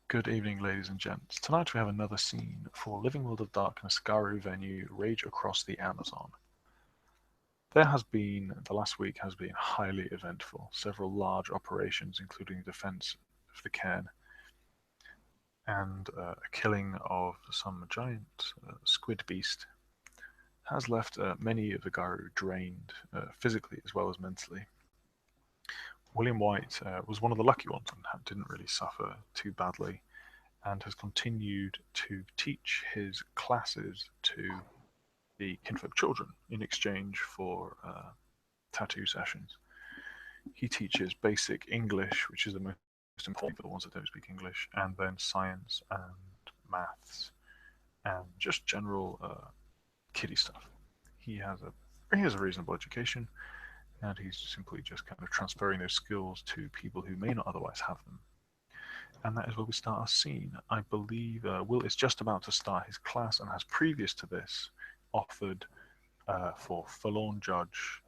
Good evening, ladies and gents. Tonight we have another scene for Living World of Darkness Garu venue Rage Across the Amazon. The last week has been highly eventful. Several large operations, including the defense of the cairn and a killing of some giant squid beast, has left many of the Garu drained physically as well as mentally. William White was one of the lucky ones and didn't really suffer too badly, and has continued to teach his classes to the kinfolk children in exchange for tattoo sessions. He teaches basic English, which is the most important for the ones that don't speak English, and then science and maths and just general kiddie stuff. He has a reasonable education, and he's simply just kind of transferring those skills to people who may not otherwise have them. And that is where we start our scene. I believe Will is just about to start his class and has previous to this offered for Forlorn Judge,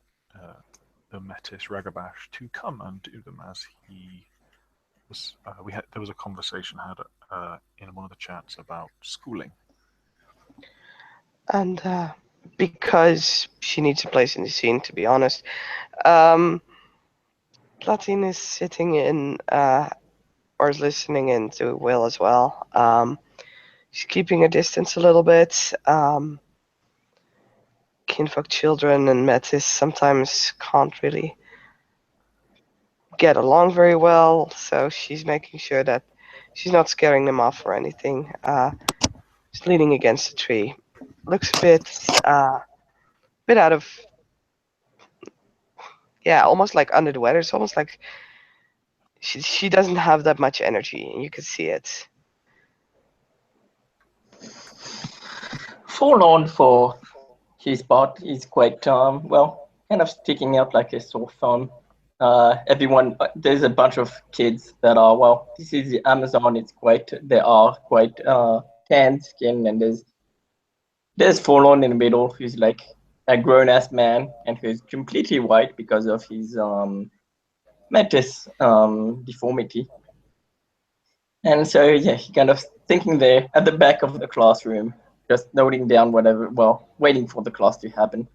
the Metis Ragabash, to come and do them as he was. There was a conversation had in one of the chats about schooling. And because she needs a place in the scene, to be honest, Platine is sitting in, or is listening in to Will as well. She's keeping a distance a little bit. Kinfolk children and Metis sometimes can't really get along very well, so she's making sure that she's not scaring them off or anything. She's leaning against a tree. Looks a bit out of, yeah, almost like under the weather. It's almost like she doesn't have that much energy, and you can see it. Forlorn for his part is quite kind of sticking out like a sore thumb. There's a bunch of kids that are, this is the Amazon. They are quite tan skin, and there's Forlorn in the middle, who's like a grown ass man and who's completely white because of his Metis deformity. And so yeah, he kind of thinking there at the back of the classroom, just noting down waiting for the class to happen.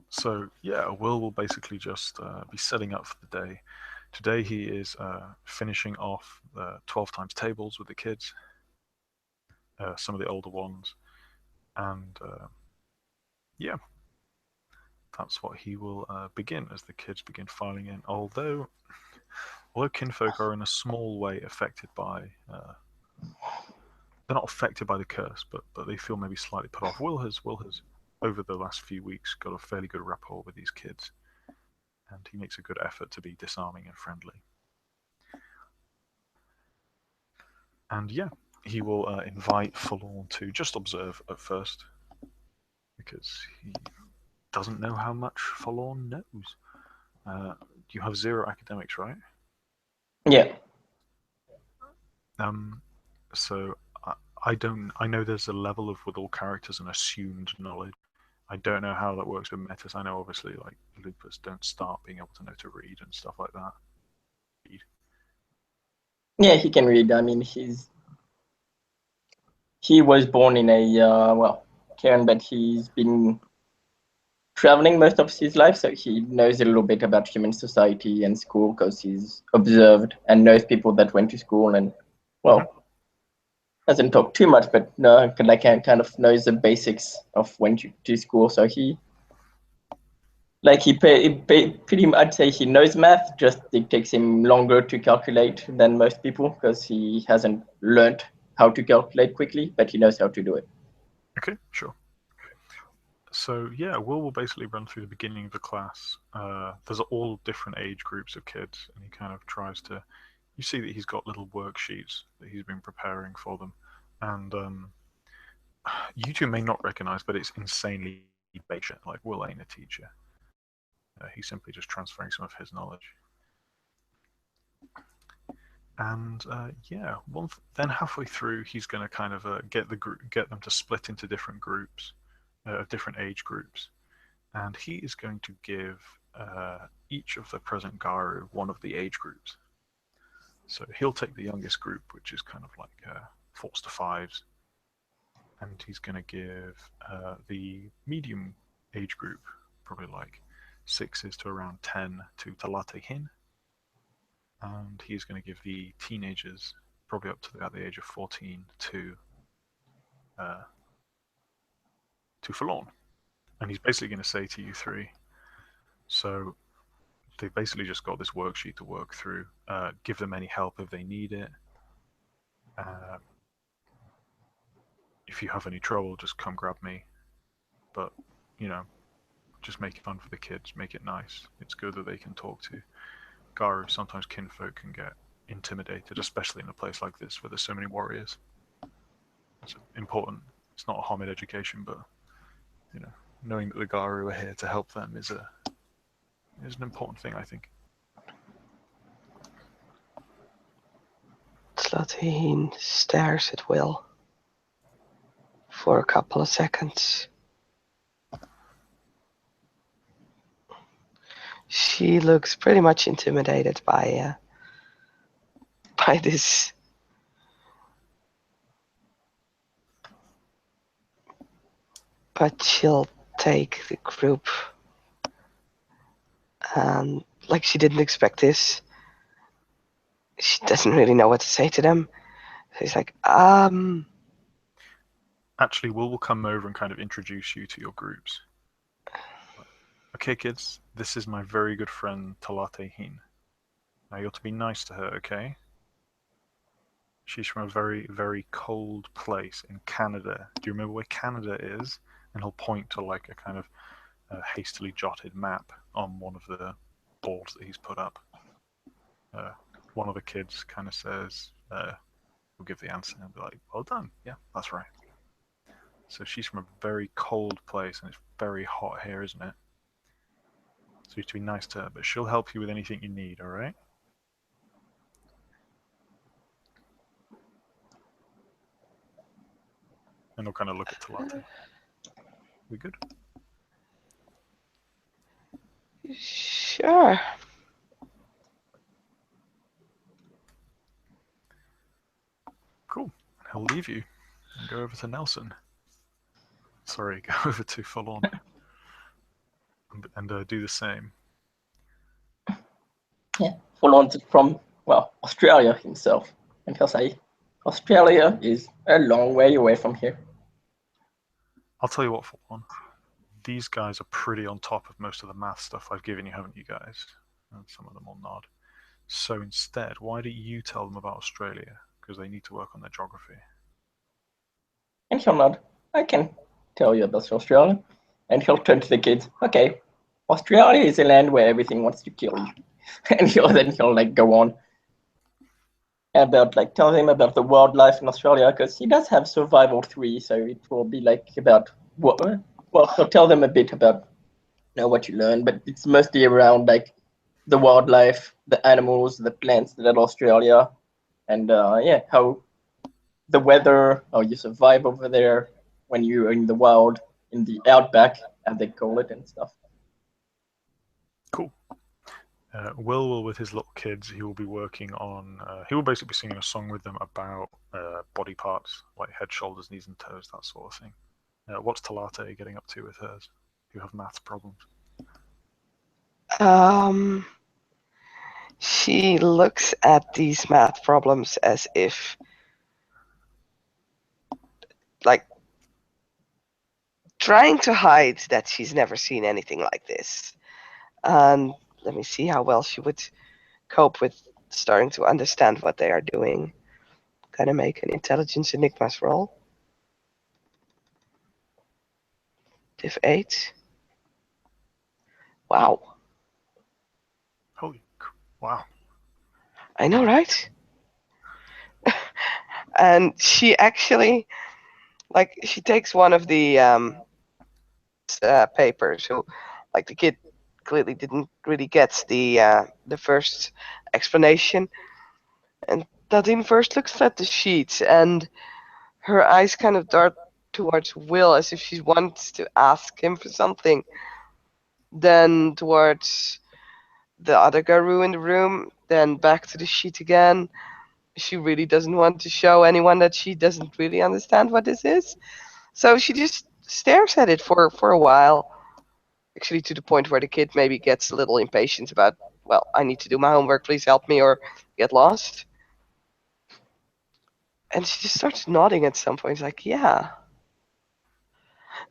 So yeah, Will basically just be setting up for the day. Today he is finishing off the 12 times tables with the kids, some of the older ones, and yeah, that's what he will begin as the kids begin filing in. Although kinfolk are in a small way affected by, they're not affected by the curse, but they feel maybe slightly put off. Will has over the last few weeks got a fairly good rapport with these kids, and he makes a good effort to be disarming and friendly. And yeah, he will invite Forlorn to just observe at first, because he doesn't know how much Forlorn knows. You have 0 academics, right? Yeah. So I don't. I know there's a level of with all characters and assumed knowledge. I don't know how that works with Metis. I know obviously like Lupus don't start being able to know to read and stuff like that. Yeah, he can read. I mean, he was born in a cairn, but he's been traveling most of his life, so he knows a little bit about human society and school because he's observed and knows people that went to school, and doesn't talk too much, but kind of knows the basics of when to school. So pretty much, I'd say he knows math, just it takes him longer to calculate than most people because he hasn't learned how to calculate quickly, but he knows how to do it. Okay, sure. So yeah, will basically run through the beginning of the class. There's all different age groups of kids, and he kind of tries to. You see that he's got little worksheets that he's been preparing for them, and you two may not recognize, but it's insanely basic. Like Will ain't a teacher. He's simply just transferring some of his knowledge. And yeah, then halfway through, he's going to kind of get them to split into different groups, of different age groups, and he is going to give each of the present Garu one of the age groups. So he'll take the youngest group, which is kind of like 4s to 5s, and he's going to give the medium age group, probably like 6s to around 10, to Talate Hin, and he's going to give the teenagers, probably up to about the age of 14, to Forlorn. And he's basically going to say to you three, so they've basically just got this worksheet to work through. Give them any help if they need it. If you have any trouble, just come grab me. But, just make it fun for the kids. Make it nice. It's good that they can talk to Garu. Sometimes kinfolk can get intimidated, especially in a place like this where there's so many warriors. It's important. It's not a Homid education, but, knowing that the Garu are here to help them is an important thing, I think. Tlatine stares at Will for a couple of seconds. She looks pretty much intimidated by this. But she'll take the group, and like she didn't expect this. She doesn't really know what to say to them. She's like, Actually, we'll come over and kind of introduce you to your groups. Okay, kids, this is my very good friend Talate Hin. Now you're to be nice to her, okay? She's from a very, very cold place in Canada. Do you remember where Canada is? And he'll point to like a kind of hastily jotted map on one of the boards that he's put up. One of the kids kind of says, we'll give the answer and be like, well done. Yeah, that's right. So she's from a very cold place and it's very hot here, isn't it? So you have to be nice to her, but she'll help you with anything you need, alright? And he'll kind of look at Talate. We good? sure. Cool. He'll leave you and go over to Nelson. Sorry, go over to Forlorn. And do the same. Yeah, Forlorn's from, Australia himself. And he'll say, Australia is a long way away from here. I'll tell you what, Forlorn. These guys are pretty on top of most of the math stuff I've given you, haven't you guys? And some of them will nod. So instead, why don't you tell them about Australia? Because they need to work on their geography. And he'll nod. I can tell you about Australia. And he'll turn to the kids. Okay, Australia is a land where everything wants to kill you. And he'll go on about tell them about the wildlife in Australia, because he does have Survival 3, so it will be about what. Well, he'll tell them a bit about what you learn, but it's mostly around the wildlife, the animals, the plants that are Australia, and how the weather, how you survive over there when you're in the wild, in the outback, as they call it, and stuff. Cool. Will, with his little kids, he will be working on, he will basically be singing a song with them about body parts, like head, shoulders, knees, and toes, that sort of thing. What's Talate getting up to with hers? You have maths problems. She looks at these math problems as if, trying to hide that she's never seen anything like this. And let me see how well she would cope with starting to understand what they are doing. Gonna make an intelligence enigmas roll. Div 8. Wow. Holy, wow. I know, right? And she actually, she takes one of the papers. So, the kid clearly didn't really get the first explanation, and Nadine first looks at the sheets, and her eyes kind of dart towards Will as if she wants to ask him for something. then towards the other Garou in the room, then back to the sheet again. She really doesn't want to show anyone that she doesn't really understand what this is. So she just stares at it for a while. Actually, to the point where the kid maybe gets a little impatient about, well, I need to do my homework, please help me, or get lost. And she just starts nodding at some point, like, yeah.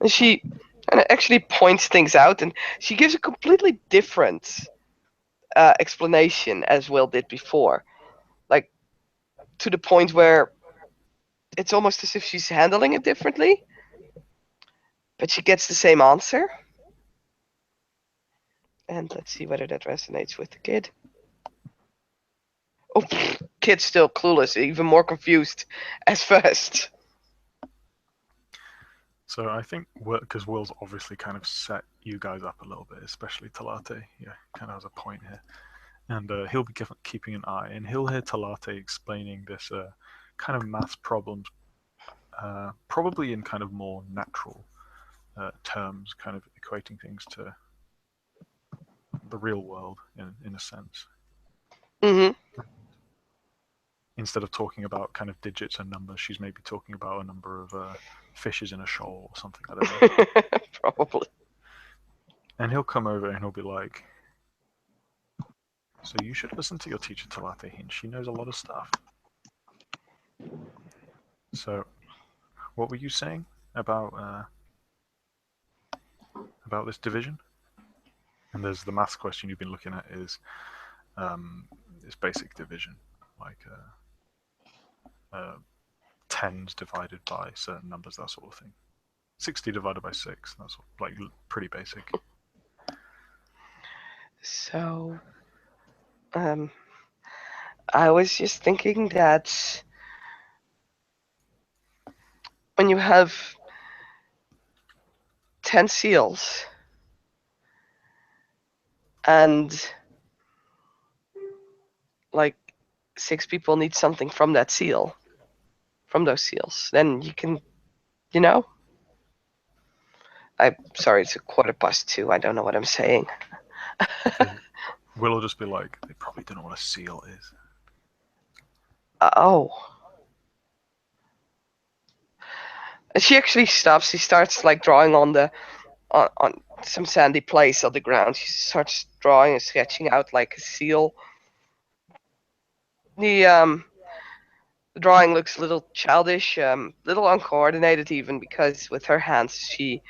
And she actually points things out, and she gives a completely different explanation as Will did before. Like, to the point where it's almost as if she's handling it differently, but she gets the same answer. And let's see whether that resonates with the kid. Oh, kid's still clueless, even more confused as first. So I think because Will's obviously kind of set you guys up a little bit, especially Talate. Yeah, kind of has a point here, and he'll be keeping an eye, and he'll hear Talate explaining this kind of maths problems, probably in kind of more natural terms, kind of equating things to the real world in a sense. Mm-hmm. Instead of talking about kind of digits and numbers, she's maybe talking about a number of fishes in a shoal or something. I don't know. Probably. And he'll come over and he'll be like, "So you should listen to your teacher Talatehin. She knows a lot of stuff." So, what were you saying about this division? And there's the maths question you've been looking at is basic division, like tens divided by certain numbers, that sort of thing. 60 divided by 6, that's like pretty basic. So, I was just thinking that when you have 10 seals and like 6 people need something from that seal, from those seals, then you can, you know? I'm sorry, it's 2:15. I don't know what I'm saying. Will just be like, they probably don't know what a seal is. Oh. And she actually stops. She starts like drawing on the on some sandy place on the ground. She starts drawing and sketching out like a seal. The drawing looks a little childish, little uncoordinated even, because with her hands she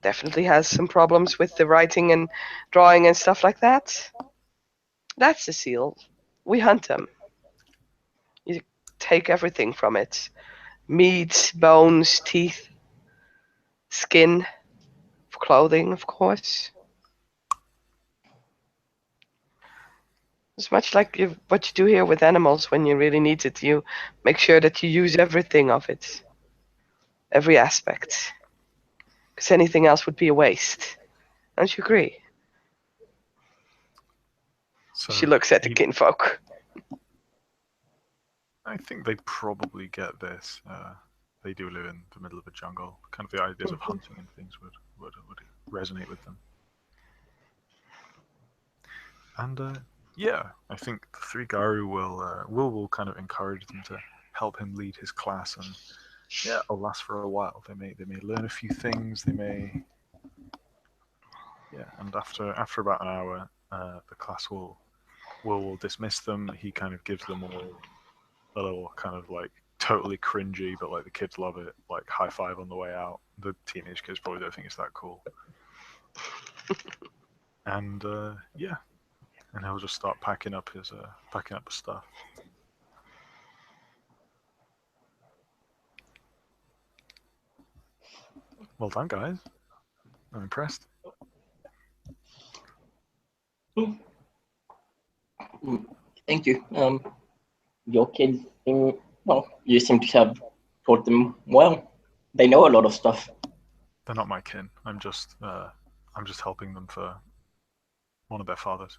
definitely has some problems with the writing and drawing and stuff like that. That's the seal. We hunt them. You take everything from it. Meat, bones, teeth, skin, clothing, of course. It's much like what you do here with animals when you really need it. You make sure that you use everything of it, every aspect, because anything else would be a waste. Don't you agree? So She looks at the kinfolk. I think they probably get this. They do live in the middle of a jungle. Kind of the ideas of hunting and things would resonate with them. And yeah, I think the three Garu will kind of encourage them to help him lead his class, and yeah, it'll last for a while. They may learn a few things. They may and after about an hour, the class will dismiss them. He kind of gives them all a little kind of like totally cringy, but like the kids love it, like high five on the way out. The teenage kids probably don't think it's that cool. And yeah, and he'll just start packing up his stuff. Well done, guys. I'm impressed. Thank you. Your kids, well, you seem to have taught them well. They know a lot of stuff. They're not my kin. I'm just helping them for one of their fathers.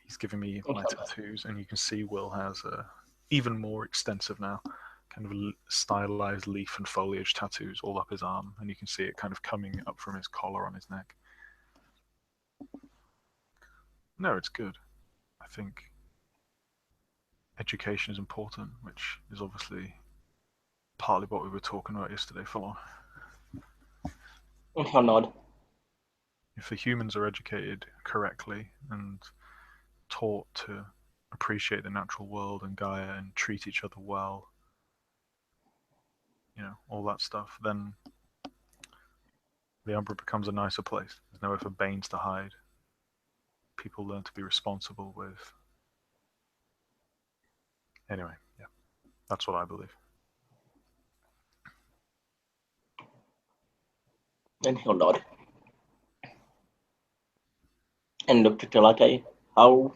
He's giving me my tattoos, and you can see Will has even more extensive now. kind of stylized leaf and foliage tattoos all up his arm, and you can see it kind of coming up from his collar on his neck. No, it's good. I think education is important, which is obviously partly what we were talking about yesterday, Fallon. How not? If the humans are educated correctly and taught to appreciate the natural world and Gaia and treat each other well, all that stuff, then the Umbra becomes a nicer place. There's nowhere for Banes to hide. People learn to be responsible with. Anyway, yeah, that's what I believe. And he'll nod. And Dr. Talake, how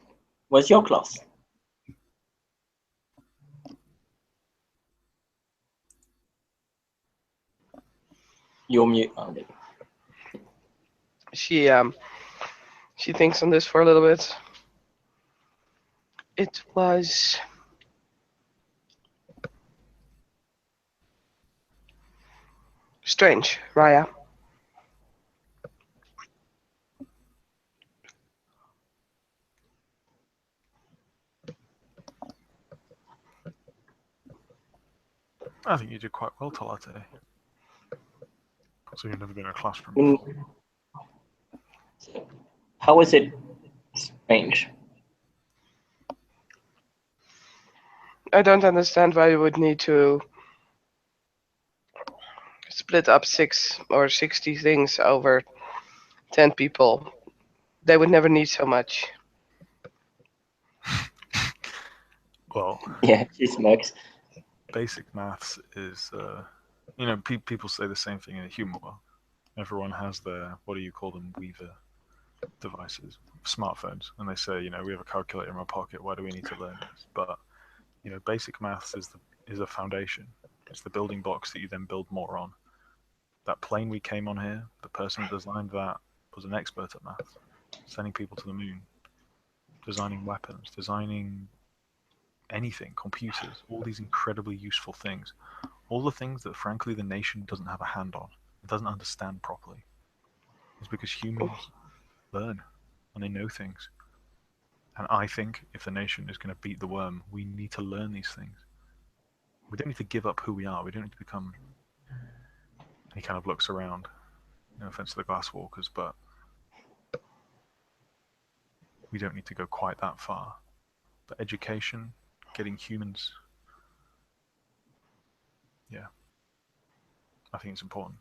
was your class? You're mute. She thinks on this for a little bit. It was strange, Raya. I think you did quite well, Talate. So you've never been in a classroom before. How is it strange? I don't understand why you would need to split up 6 or 60 things over 10 people. They would never need so much. Well, yeah, she smokes. Basic maths is, people say the same thing in the human world. Everyone has their, what do you call them, Weaver devices, smartphones, and they say, we have a calculator in my pocket. Why do we need to learn this? But basic maths is a foundation. It's the building blocks that you then build more on. That plane we came on here, the person that designed that was an expert at maths, sending people to the moon, designing weapons, designing anything, computers, all these incredibly useful things. All the things that, frankly, the nation doesn't have a hand on, it doesn't understand properly. It's because humans learn and they know things. And I think if the nation is going to beat the worm, we need to learn these things. We don't need to give up who we are. We don't need to become. He kind of looks around. No offense to the Glasswalkers, but we don't need to go quite that far. But education, getting humans, yeah, I think it's important.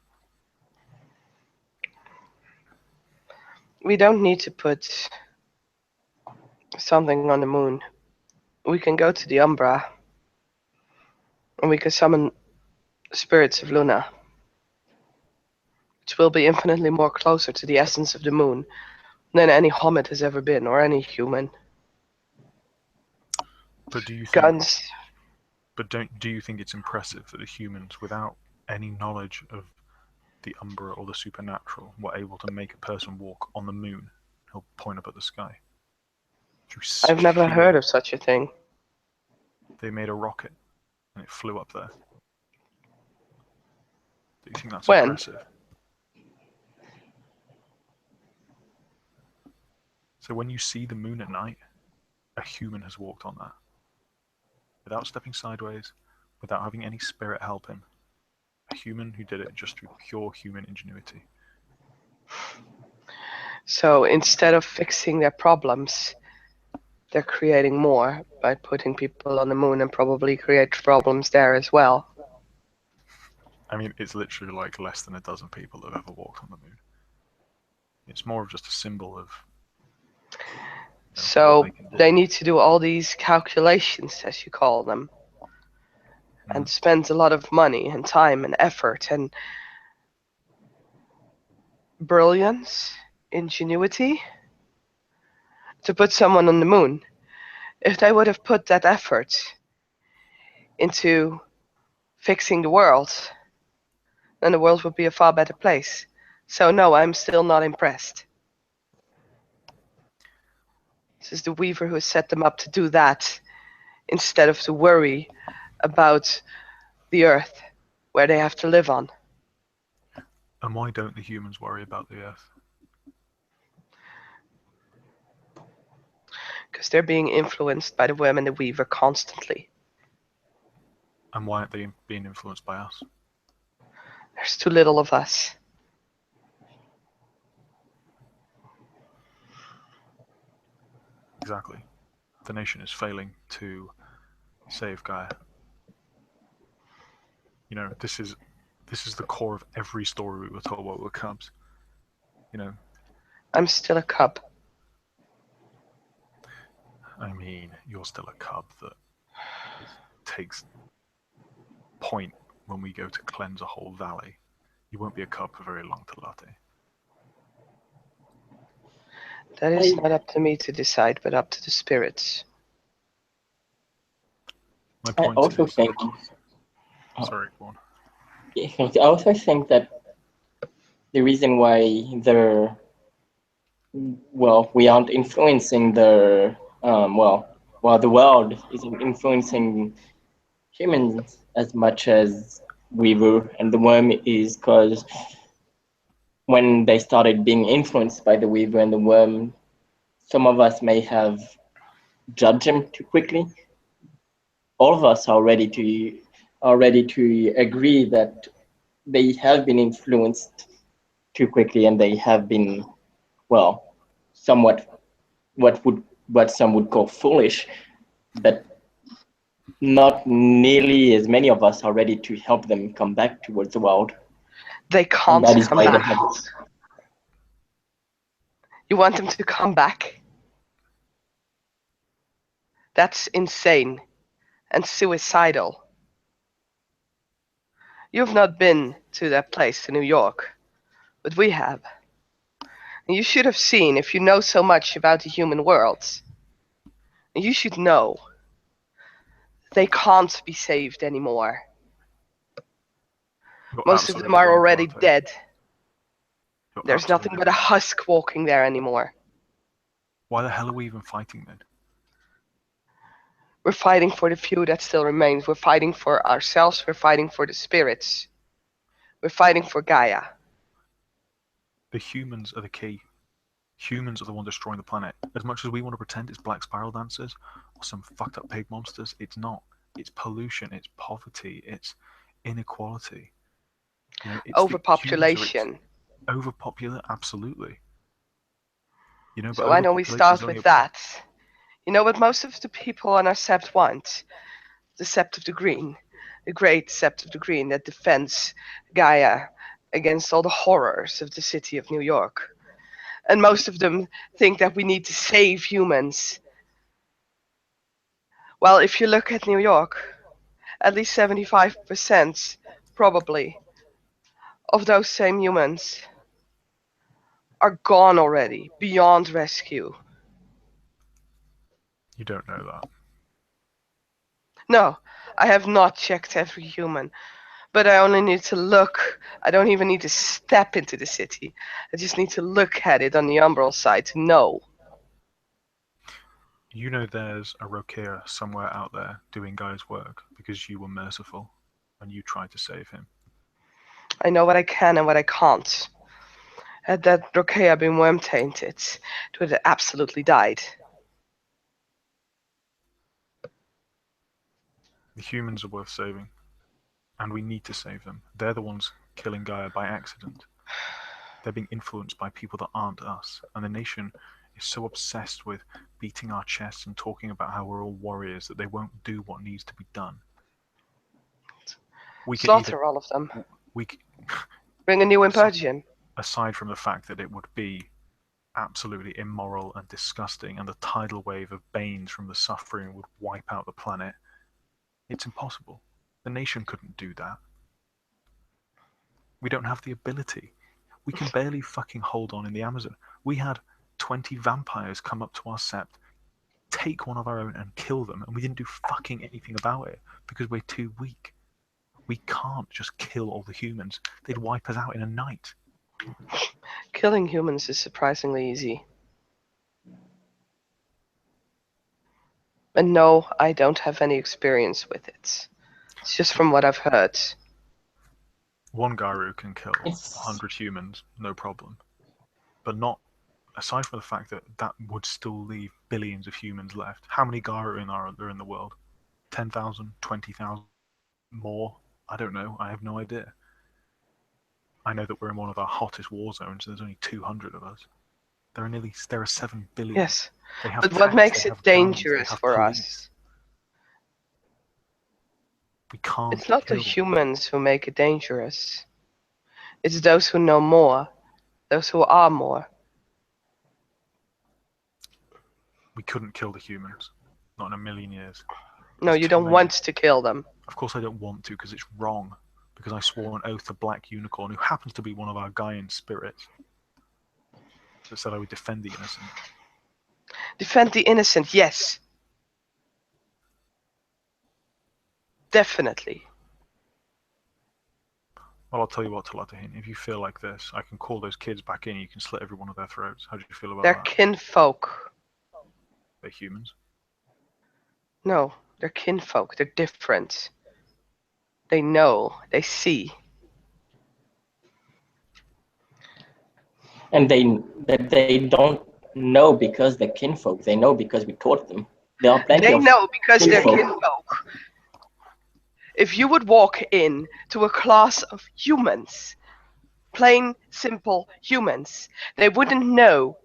We don't need to put something on the moon. We can go to the Umbra and we can summon spirits of Luna, which will be infinitely more closer to the essence of the moon than any Hobbit has ever been, or any human. But do you think? Guns. But do you think it's impressive that the humans, without any knowledge of the Umbra or the supernatural, were able to make a person walk on the moon? He'll point up at the sky. I've never heard of such a thing. They made a rocket and it flew up there. Do you think that's When? impressive? So when you see the moon at night, a human has walked on that. Without stepping sideways, without having any spirit help him. A human who did it just through pure human ingenuity. So instead of fixing their problems, they're creating more by putting people on the moon, and probably create problems there as well. I mean, it's literally like less than a dozen people have ever walked on the moon. It's more of just a symbol of. So they need to do all these calculations, as you call them, and spend a lot of money and time and effort and brilliance, ingenuity to put someone on the moon. If they would have put that effort into fixing the world, then the world would be a far better place. So no, I'm still not impressed. This is the Weaver who has set them up to do that, instead of to worry about the Earth, where they have to live on. And why don't the humans worry about the Earth? Because they're being influenced by the worm and the weaver constantly. And why aren't they being influenced by us? There's too little of us. Exactly. The nation is failing to save Gaia. You know, this is the core of every story we were told while we were cubs. You know, I'm still a cub. I mean, you're still a cub that takes point when we go to cleanse a whole valley. You won't be a cub for very long, Talate. That is not up to me to decide, but up to the spirits. My I point also is... think. Sorry, go on. I also think that the reason why they're we aren't influencing the the world isn't influencing humans as much as Weaver and the Worm is, because when they started being influenced by the Weaver and the Worm, some of us may have judged them too quickly. All of us are ready to agree that they have been influenced too quickly, and they have been, somewhat what some would call foolish, but not nearly as many of us are ready to help them come back towards the world. They And can't that is come why they back. have. You want them to come back? That's insane and suicidal. You've not been to that place, to New York, but we have. And you should have seen, if you know so much about the human world, you should know they can't be saved anymore. You're Most of them absolutely are wrong, already Talate. dead. You're There's nothing absolutely but a wrong. husk walking there anymore. Why the hell are we even fighting then? We're fighting for the few that still remains. We're fighting for ourselves. We're fighting for the spirits. We're fighting for Gaia. The humans are the key. Humans are the one destroying the planet. As much as we want to pretend it's black spiral dancers or some fucked up pig monsters, it's not. It's pollution, it's poverty, it's inequality. You know, it's Overpopulation. Overpopular, absolutely. You know, but So why don't we overpopulation is start only with that? You know what most of the people on our sept want? The Sept of the Green. The great Sept of the Green that defends Gaia against all the horrors of the city of New York. And most of them think that we need to save humans. Well, if you look at New York, at least 75% probably of those same humans are gone already, beyond rescue. You don't know that. No, I have not checked every human, but I only need to look. I don't even need to step into the city. I just need to look at it on the umbral side to know. You know there's a Rokea somewhere out there doing Guy's work because you were merciful and you tried to save him. I know what I can and what I can't. Had that Rokea been worm tainted, it would have absolutely died. The humans are worth saving, and we need to save them. They're the ones killing Gaia by accident. They're being influenced by people that aren't us, and the nation is so obsessed with beating our chests and talking about how we're all warriors that they won't do what needs to be done. We could either Slaughter all of them. we Bring a new Impurgian. aside from the fact that it would be absolutely immoral and disgusting, and the tidal wave of Banes from the suffering would wipe out the planet, it's impossible. The nation couldn't do that. We don't have the ability. We can barely fucking hold on in the Amazon. We had 20 vampires come up to our sept, take one of our own and kill them, and we didn't do fucking anything about it because we're too weak. We can't just kill all the humans. They'd wipe us out in a night. Killing humans is surprisingly easy. And no, I don't have any experience with it. It's just from what I've heard. One Gyru can kill It's 100 humans, no problem. But not, aside from the fact that that would still leave billions of humans left. How many Gyru are there in the world? 10,000, 20,000, more? I don't know. I have no idea. I know that we're in one of our hottest war zones. There's only 200 of us. There are 7 billion. Yes. They have But what tanks, makes they it have guns, dangerous they have for police. us? We can't It's not the kill. humans who make it dangerous. It's those who know more, those who are more. We couldn't kill the humans. Not in a million years. No, There's you too don't many. want to kill them. Of course I don't want to, because it's wrong. Because I swore an oath to Black Unicorn, who happens to be one of our Gaian spirits, that said I would defend the innocent. Defend the innocent, yes. Definitely. Well, I'll tell you what, Talatahin, if you feel like this, I can call those kids back in, you can slit every one of their throats. How do you feel about They're that? kinfolk. They're humans. No, they're kinfolk. They're different. They know. They see. and they don't know because they're kinfolk. They know because we taught them. There are plenty They of know because they're kinfolk. kinfolk. If you would walk in to a class of humans, plain, simple humans, they wouldn't know.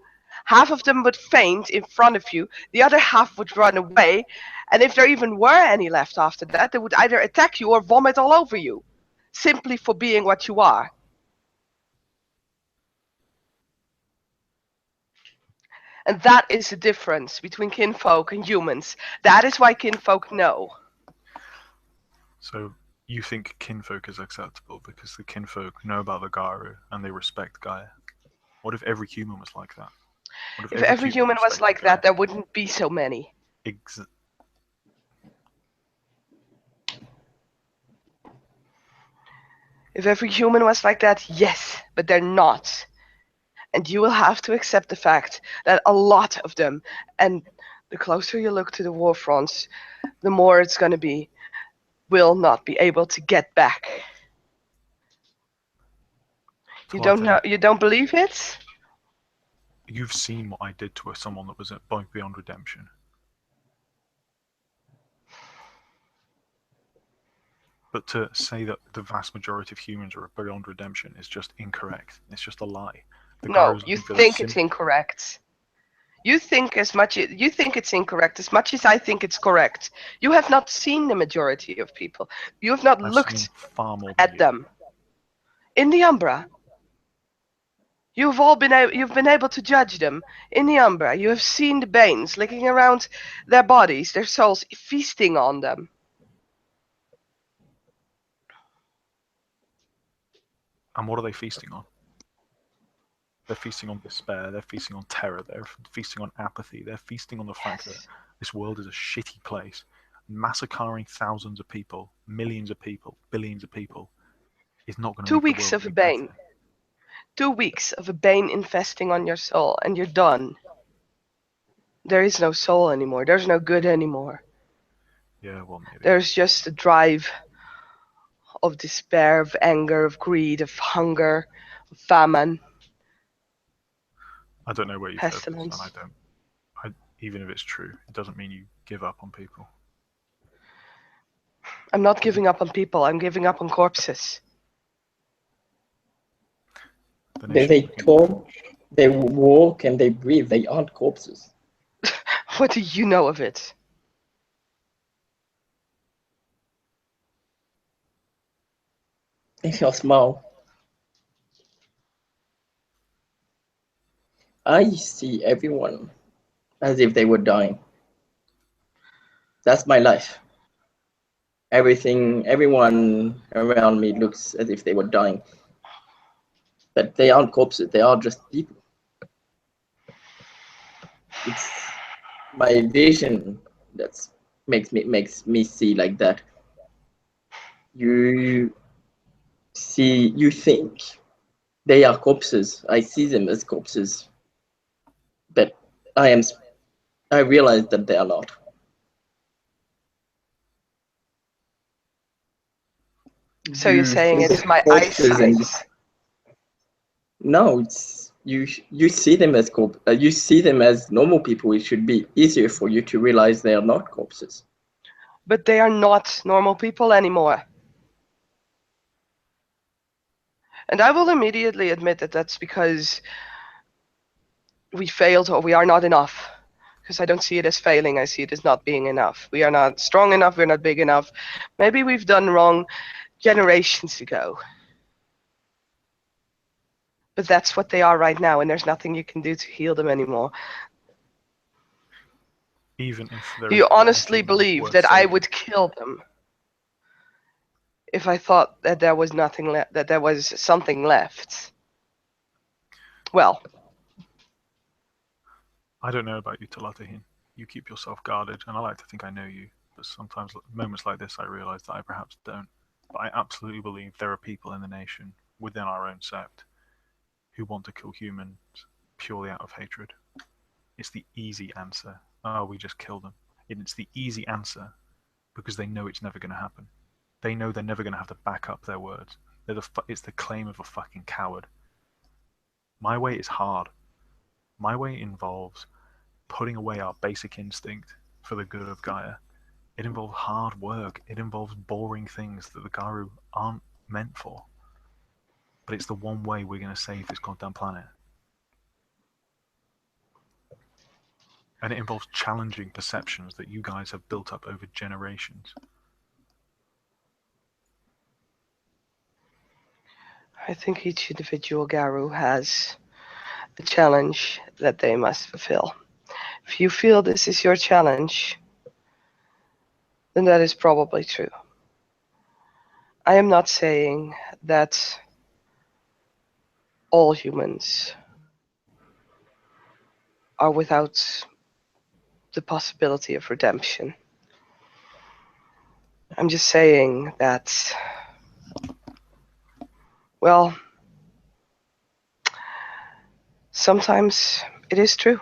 Half of them would faint in front of you, the other half would run away, and if there even were any left after that, they would either attack you or vomit all over you, simply for being what you are. And that is the difference between kinfolk and humans. That is why kinfolk know. So you think kinfolk is acceptable because the kinfolk know about the Garu and they respect Gaia. What if every human was like that? What If every human was respected like Gaia? that, there wouldn't be so many. If every human was like that, yes, but they're not. And you will have to accept the fact that a lot of them, and the closer you look to the war fronts, the more it's going to be, will not be able to get back. You don't know? You don't believe it? You've seen what I did to someone that was at Beyond Redemption. But to say that the vast majority of humans are beyond redemption is just incorrect. It's just a lie. No, you think it's incorrect. You think it's incorrect as much as I think it's correct. You have not seen the majority of people. You have not looked at them. In the Umbra, you've been able to judge them. In the Umbra, you have seen the Banes licking around their bodies, their souls, feasting on them. And what are they feasting on? They're feasting on despair, they're feasting on terror, they're feasting on apathy, they're feasting on the fact that this world is a shitty place. Massacring thousands of people, millions of people, billions of people is not going to make the world any better. 2 weeks of a Bane infesting on your soul and you're done. There is no soul anymore. There's no good anymore. Yeah, well, maybe. There's just a drive of despair, of anger, of greed, of hunger, of famine. I don't know where you've heard this, and pestilence. even if it's true, it doesn't mean you give up on people. I'm not giving up on people. I'm giving up on corpses. They talk, they walk, and they breathe. They aren't corpses. What do you know of it? If you smile, I see everyone as if they were dying. That's my life. Everyone around me looks as if they were dying. But they aren't corpses, they are just people. It's my vision that makes me see like that. You think they are corpses. I see them as corpses. But I realize that they are not. So you're You saying see it's the my corpses eyesight? and no, it's you see them as you see them as normal people. It should be easier for you to realize they are not corpses. But they are not normal people anymore. And I will immediately admit that that's because we failed or we are not enough. Because I don't see it as failing, I see it as not being enough. We are not strong enough, we're not big enough. Maybe we've done wrong generations ago. But that's what they are right now, and there's nothing you can do to heal them anymore. Even if there Do is you one honestly human believe worth that I saving. would kill them if I thought that there was nothing left, that there was something left? Well, I don't know about you, Talatahin. You keep yourself guarded, and I like to think I know you. But sometimes, moments like this, I realise that I perhaps don't. But I absolutely believe there are people in the nation, within our own sect, who want to kill humans purely out of hatred. It's the easy answer. Oh, we just kill them. And it's the easy answer because they know it's never going to happen. They know they're never going to have to back up their words. It's the claim of a fucking coward. My way is hard. My way involves putting away our basic instinct for the good of Gaia. It involves hard work. It involves boring things that the Garu aren't meant for. But it's the one way we're going to save this goddamn planet. And it involves challenging perceptions that you guys have built up over generations. I think each individual Garu has a challenge that they must fulfill. If you feel this is your challenge, then that is probably true. I am not saying that all humans are without the possibility of redemption. I'm just saying that, well, sometimes it is true.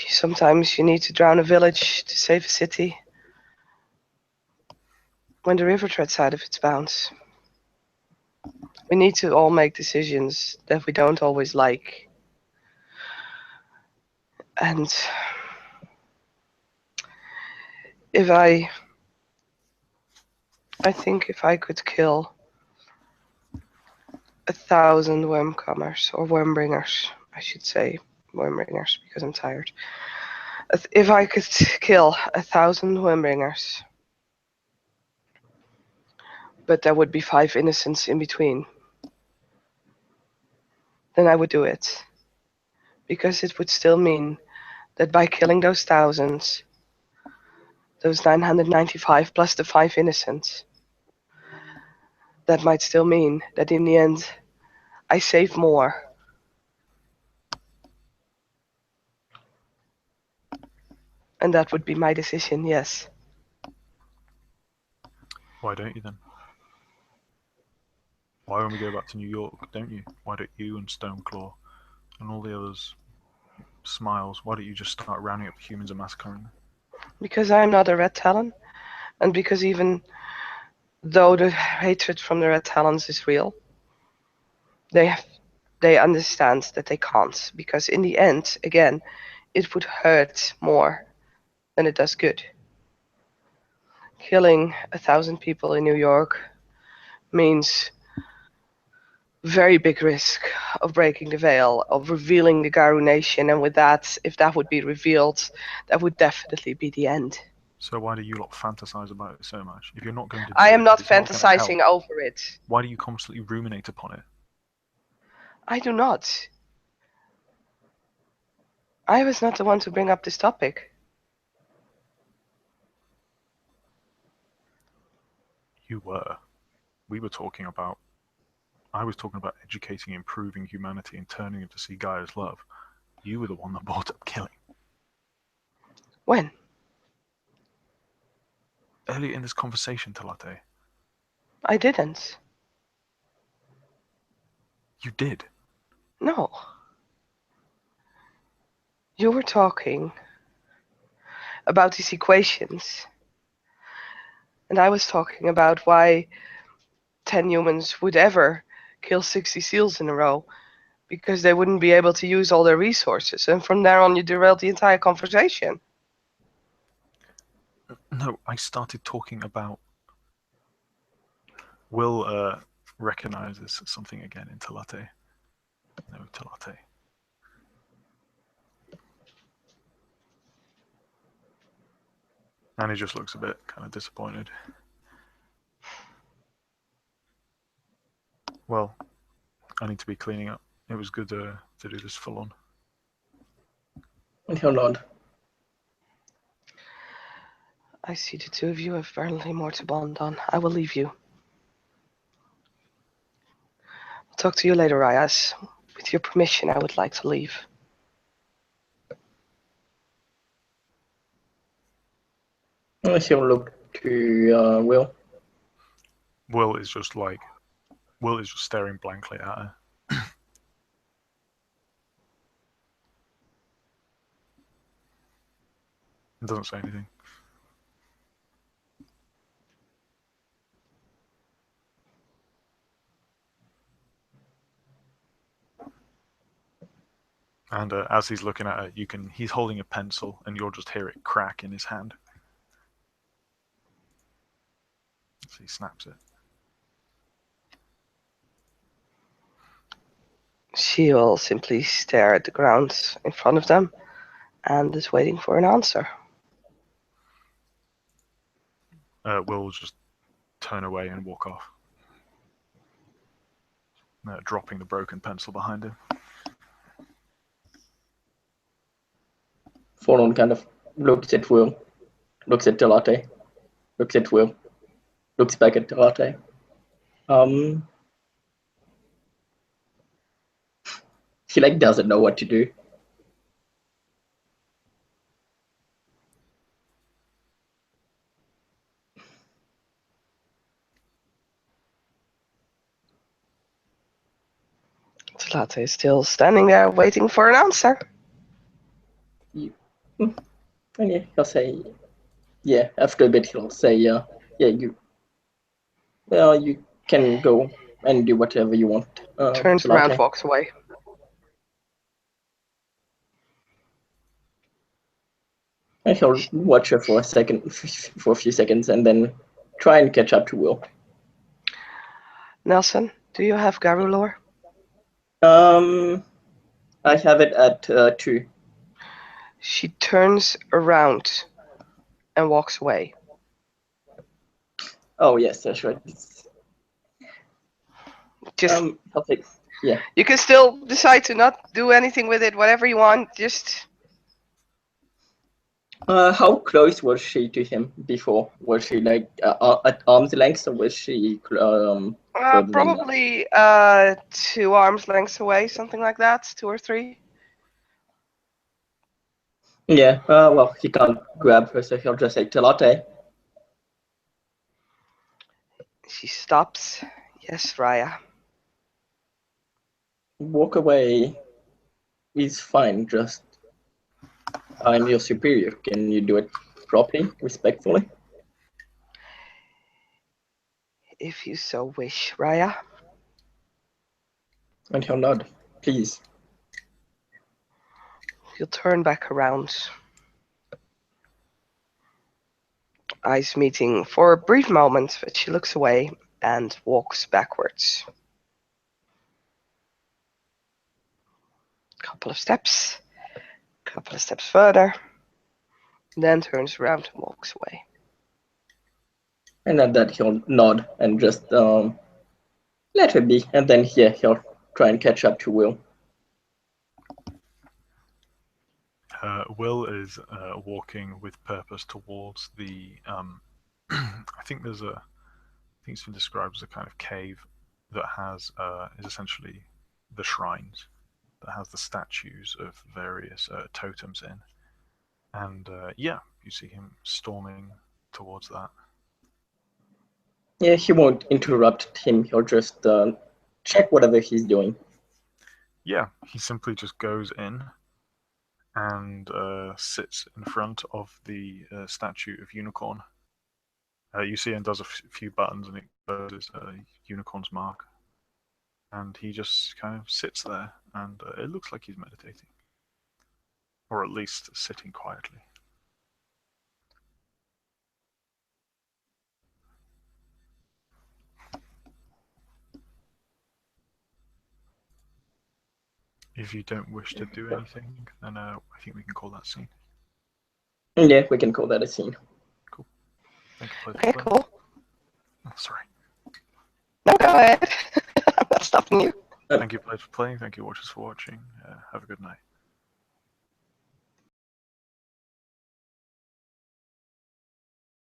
Sometimes you need to drown a village to save a city when the river treads out of its bounds. We need to all make decisions that we don't always like. And if I think if I could kill 1,000 wormcomers, or wormbringers, I should say wormbringers because I'm tired. If I could kill 1,000 wormbringers, but there would be 5 innocents in between, then I would do it. Because it would still mean that by killing those thousands, those 995 plus the 5 innocents, that might still mean that in the end, I save more. And that would be my decision, yes. Why don't you then? Why when we go back to New York, don't you? Why don't you and Stoneclaw and all the others Smiles, why don't you just start rounding up the humans and massacring them? Because I'm not a Red Talon, and because even though the hatred from the Red Talons is real, they understand that they can't. Because in the end, again, it would hurt more than it does good. Killing 1,000 people in New York means very big risk of breaking the veil, of revealing the Garu nation, and with that, if that would be revealed, that would definitely be the end. So why do you lot fantasize about it so much? If you're not going to do I am it, not it's not going to help. fantasizing over it. Why do you constantly ruminate upon it? I do not. I was not the one to bring up this topic. You were. We were talking about. I was talking about educating, improving humanity, and turning them to see Gaia's love. You were the one that brought up killing. When? Earlier in this conversation, Talate. I didn't. You did. No. You were talking about these equations And I was talking about why 10 humans would ever kill 60 seals in a row, because they wouldn't be able to use all their resources. And from there on, you derailed the entire conversation. No, I started talking about. Will recognizes something again in Talate. No, Talate. And he just looks a bit kind of disappointed. Well, I need to be cleaning up. It was good to do this full on. And he'll nod. I see the two of you have barely more to bond on. I will leave you. I'll talk to you later, Ryas. With your permission, I would like to leave. He'll look to Will. Will is just staring blankly at her. Doesn't say anything. And as he's looking at her, he's holding a pencil, and you'll just hear it crack in his hand. So he snaps it. She will simply stare at the ground in front of them and is waiting for an answer. Will just turn away and walk off, dropping the broken pencil behind him. Forlorn kind of looks at Will, looks at Delate, looks at Will, looks back at Delate. He like doesn't know what to do. Talate is still standing there waiting for an answer. And yeah, he'll say, yeah. After a bit, he'll say, yeah, you can go and do whatever you want. Turns around, walks away. And he'll watch her for a few seconds, and then try and catch up to Will. Nelson, do you have Garu lore? I have it at 2. She turns around and walks away. Oh yes, that's right. Just I'll take. Yeah. You can still decide to not do anything with it, whatever you want. Just. How close was she to him before? Was she like at arm's length, or was she further than that? Probably 2 arms lengths away, something like that, 2 or 3. Yeah. Well, he can't grab her, so he'll just say Telate. She stops. Yes, Raya. Walk away is fine. Just I'm your superior. Can you do it properly, respectfully? If you so wish, Raya. And he'll nod. Please. He'll turn back around. Eyes meeting for a brief moment, but she looks away and walks backwards. Couple of steps further, then turns around and walks away. And at that he'll nod and just let her be, and then yeah, he'll try and catch up to Will. Will is walking with purpose towards the. I think it's been described as a kind of cave that is essentially the shrines that has the statues of various totems in, and yeah, you see him storming towards that. Yeah, he won't interrupt him. He'll just check whatever he's doing. Yeah, he simply just goes in and sits in front of the statue of Unicorn. You see him does a few buttons and it closes a unicorn's mark. And he just kind of sits there, and it looks like he's meditating. Or at least sitting quietly. If you don't wish to do anything, then I think we can call that scene. Yeah, we can call that a scene. Cool. Thank you, Okay, cool. Oh, sorry. No, go ahead. I'm not stopping you. Thank you, players, for playing. Thank you, watchers, for watching. Have a good night.